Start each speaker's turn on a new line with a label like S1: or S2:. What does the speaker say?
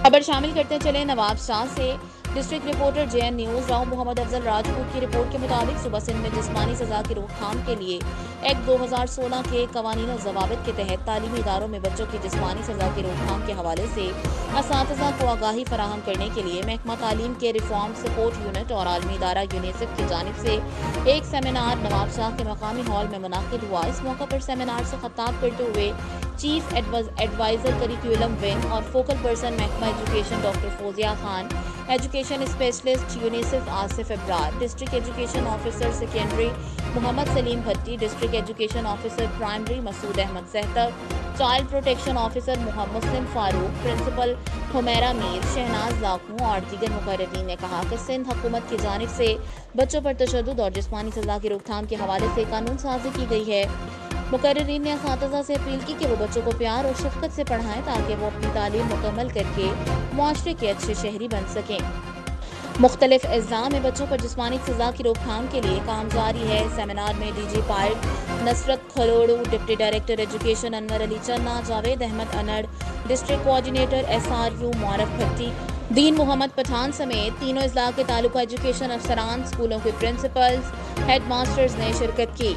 S1: خبر شامل کرتے چلے نواب شاہ سے۔ District reporter J N news Rao محمد افضل راجپوت کی رپورٹ کے مطابق صوبہ سندھ میں جسمانی سزا کی روک تھام کے لیے ایکٹ 2016 کے قوانین و ضوابط کے تحت تعلیمی اداروں میں بچوں کی جسمانی سزا کی روک تھام کے حوالے سے اساتذہ کو آگاہی فراہم کرنے کے لیے محکمہ تعلیم کے ریفارم سپورٹ یونٹ اور عالمی ادارہ یونیسیف کی جانب سے ایک سیمینار نواب شاہ کے مقامی ہال میں منعقد ہوا۔ اس موقع پر سیمینار سے خطاب کرتے ہوئے چیف ایڈوائزر کریکولم ونگ اور فوکل پرسن محکمہ education doctor Fauzia Khan, education specialist UNICEF Asif Abrar, district education officer secondary Muhammad Saleem Bhatti, district education officer primary Masood Ahmed Sehtar, child protection officer Muhammad Muslim Farooq, principal Humaira Mir, Shahnaz لاکھوں اور دیگر مقررین نے کہا کہ سندھ حکومت کی جانب سے بچوں پر تشدد اور جسمانی سزا کی روک تھام کے حوالے سے قانون سازی کی گئی ہے۔ مقررین نے اساتذہ سے اپیل کی کہ وہ بچوں کو پیار اور شفقت سے پڑھائیں تاکہ وہ اپنی تعلیم مکمل کر کے معاشرے کے اچھے شہری بن سکیں۔ مختلف اجزاء میں بچوں پر جسمانی سزا کی روک تھام کے لیے کام جاری ہے۔ سیمینار میں D G PITE Nusrat Kalhoro, deputy director education Anwar Ali Channa, Javed Ahmed Unar, district coordinator S R U Maroof Bhatti, Din Muhammad Pathan سمیت تینوں اضلاع کے تعلقہ ایجوکیشن افسران، اسکولوں کے پرنسپلز، ہیڈ ماسٹرز نے شرکت کی۔